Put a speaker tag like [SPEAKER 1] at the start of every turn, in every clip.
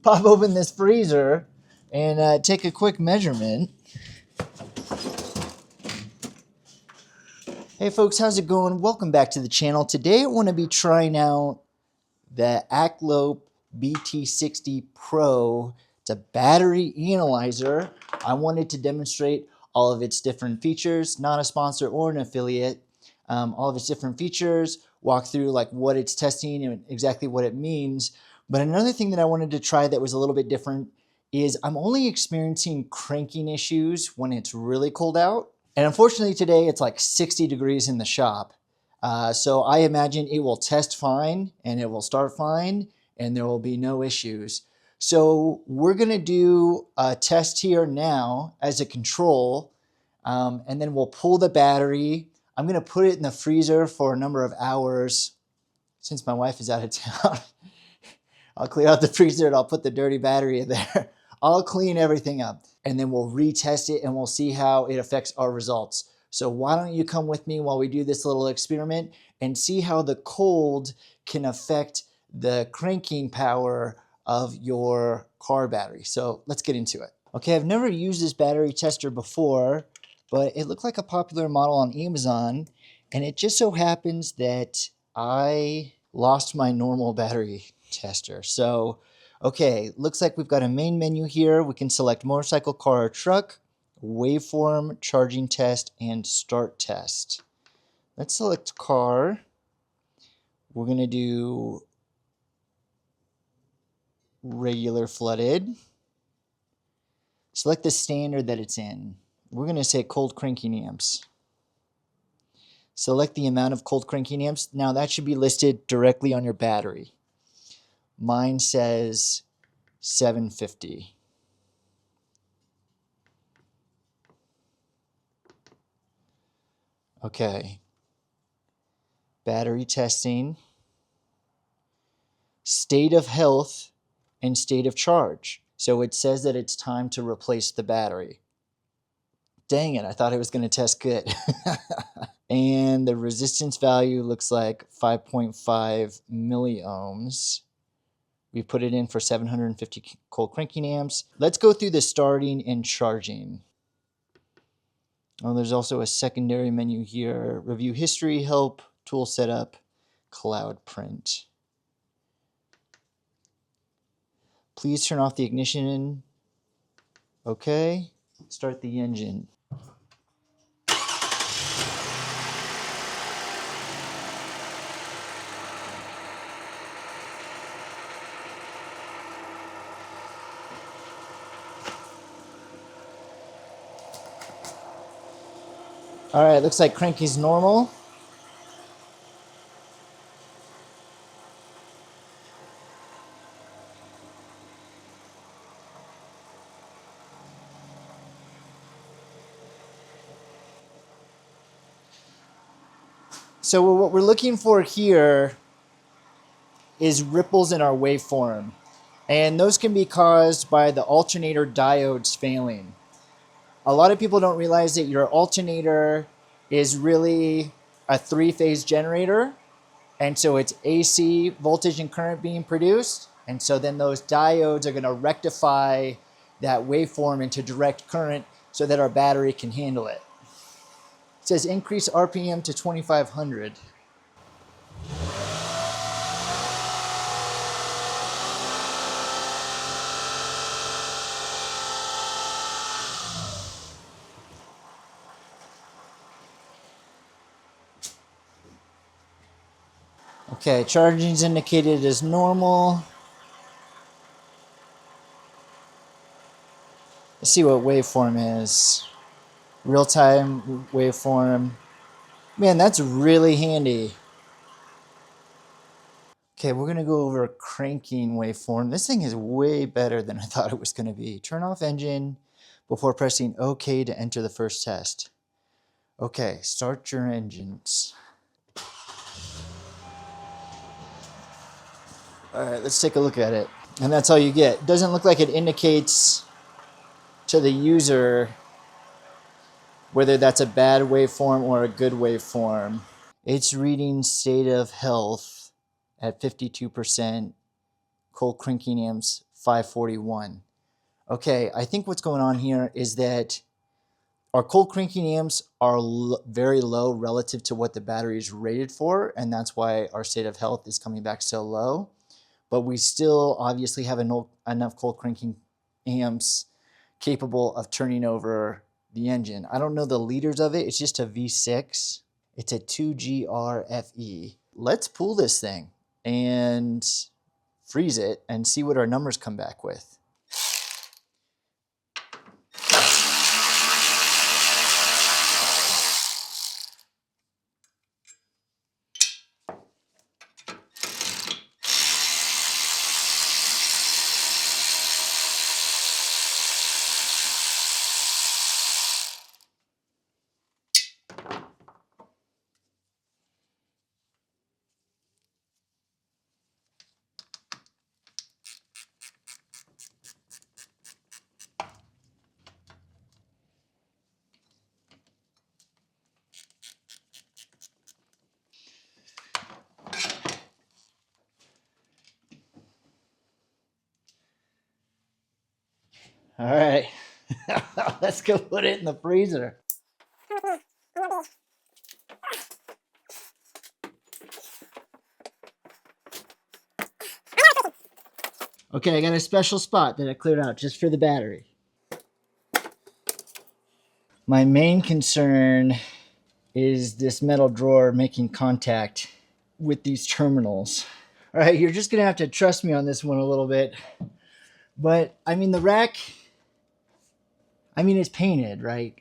[SPEAKER 1] pop open this freezer and take a quick measurement. Hey folks, how's it going? Welcome back to the channel. Today I want to be trying out the Acculope BT60 Pro. It's a battery analyzer. I wanted to demonstrate all of its different features, not a sponsor or an affiliate. All of its different features, walk through like what it's testing and exactly what it means. But another thing that I wanted to try that was a little bit different is I'm only experiencing cranking issues when it's really cold out. And unfortunately today it's like 60 degrees in the shop. So I imagine it will test fine and it will start fine and there will be no issues. So we're gonna do a test here now as a control, and then we'll pull the battery. I'm gonna put it in the freezer for a number of hours. Since my wife is out of town, I'll clear out the freezer and I'll put the dirty battery in there. I'll clean everything up and then we'll retest it and we'll see how it affects our results. So why don't you come with me while we do this little experiment and see how the cold can affect the cranking power of your car battery. So let's get into it. Okay, I've never used this battery tester before, but it looked like a popular model on Amazon, and it just so happens that I lost my normal battery tester. So, okay, looks like we've got a main menu here. We can select motorcycle, car, or truck, waveform, charging test, and start test. Let's select car. We're gonna do regular flooded. Select the standard that it's in. We're gonna say cold cranking amps. Select the amount of cold cranking amps. Now that should be listed directly on your battery. Mine says 750. Okay. Battery testing. State of health and state of charge. So it says that it's time to replace the battery. Dang it, I thought it was going to test good. And the resistance value looks like 5.5 milliohms. We put it in for 750 cold cranking amps. Let's go through the starting and charging. Oh, there's also a secondary menu here. Review history, help, tool setup, cloud print. Please turn off the ignition. Okay, start the engine. All right, looks like cranky's normal. So what we're looking for here is ripples in our waveform. And those can be caused by the alternator diodes failing. A lot of people don't realize that your alternator is really a three-phase generator. And so it's AC voltage and current being produced. And so then those diodes are going to rectify that waveform into direct current so that our battery can handle it. It says increase RPM to 2500. Okay, charging is indicated as normal. Let's see what waveform is. Real-time waveform. Man, that's really handy. Okay, we're gonna go over cranking waveform. This thing is way better than I thought it was gonna be. Turn off engine before pressing OK to enter the first test. Okay, start your engines. All right, let's take a look at it. And that's all you get. It doesn't look like it indicates to the user whether that's a bad waveform or a good waveform. It's reading state of health at 52%, cold cranking amps 541. Okay, I think what's going on here is that our cold cranking amps are very low relative to what the battery is rated for, and that's why our state of health is coming back so low. But we still obviously have enough cold cranking amps capable of turning over the engine. I don't know the liters of it. It's just a V6. It's a 2GRFE. Let's pull this thing and freeze it and see what our numbers come back with. All right, let's go put it in the freezer. Okay, I got a special spot that I cleared out just for the battery. My main concern is this metal drawer making contact with these terminals. All right, you're just gonna have to trust me on this one a little bit. But I mean, the rack, I mean, it's painted, right?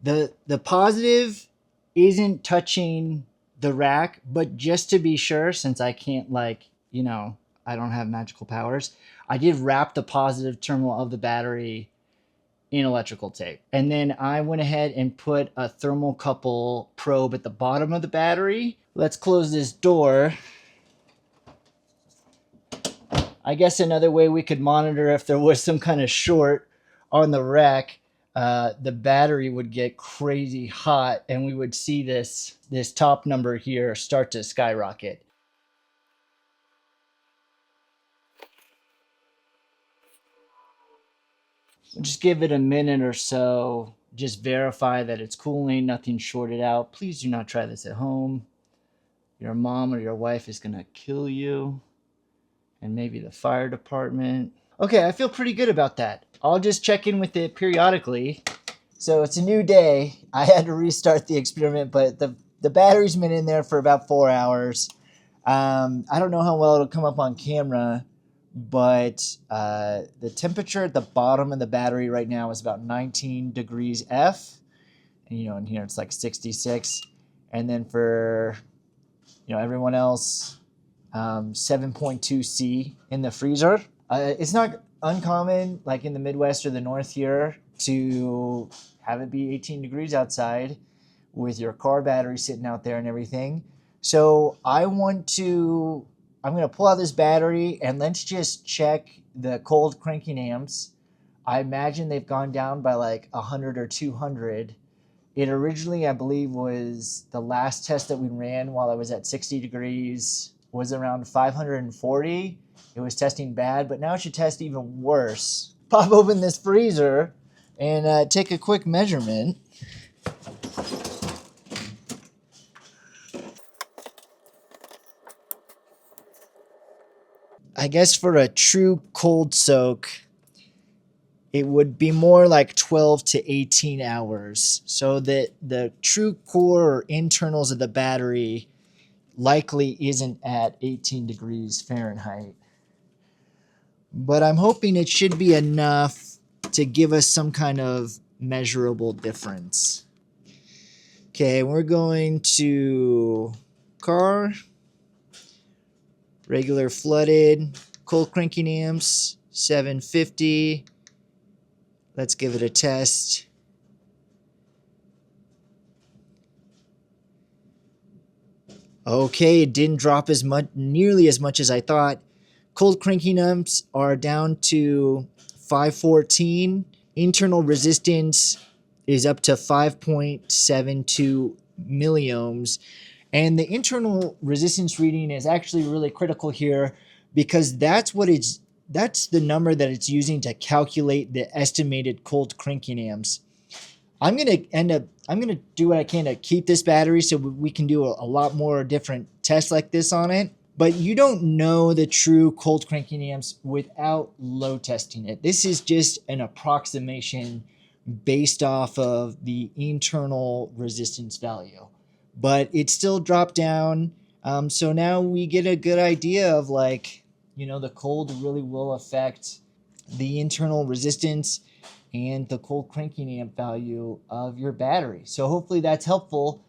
[SPEAKER 1] The positive isn't touching the rack, but just to be sure, since I can't, like, you know, I don't have magical powers, I did wrap the positive terminal of the battery in electrical tape. And then I went ahead and put a thermocouple probe at the bottom of the battery. Let's close this door. I guess another way we could monitor if there was some kind of short on the rack, the battery would get crazy hot and we would see this top number here start to skyrocket. Just give it a minute or so. Just verify that it's cooling, nothing shorted out. Please do not try this at home. Your mom or your wife is gonna kill you, and maybe the fire department. Okay, I feel pretty good about that. I'll just check in with it periodically. So it's a new day. I had to restart the experiment, but the battery's been in there for about 4 hours. I don't know how well it'll come up on camera, but the temperature at the bottom of the battery right now is about 19 degrees F. And, you know, in here it's like 66. And then for, you know, everyone else, 7.2 C in the freezer. It's not uncommon, like in the Midwest or the North here, to have it be 18 degrees outside with your car battery sitting out there and everything. So I'm going to pull out this battery and let's just check the cold cranking amps. I imagine they've gone down by like 100 or 200. It originally, I believe, was the last test that we ran while I was at 60 degrees was around 540. It was testing bad, but now it should test even worse. Pop open this freezer and take a quick measurement. I guess for a true cold soak, it would be more like 12 to 18 hours. So that the true core or internals of the battery likely isn't at 18 degrees Fahrenheit. But I'm hoping it should be enough to give us some kind of measurable difference. Okay, we're going to car, regular flooded, cold cranking amps, 750. Let's give it a test. Okay, it didn't drop nearly as much as I thought. Cold cranking amps are down to 514. Internal resistance is up to 5.72 milliohms. And the internal resistance reading is actually really critical here because that's what it's that's the number that it's using to calculate the estimated cold cranking amps. I'm gonna do what I can to keep this battery so we can do a lot more different tests like this on it. But you don't know the true cold cranking amps without load testing it. This is just an approximation based off of the internal resistance value. But it still dropped down. So now we get a good idea of, like, the cold really will affect the internal resistance and the cold cranking amp value of your battery. So hopefully that's helpful.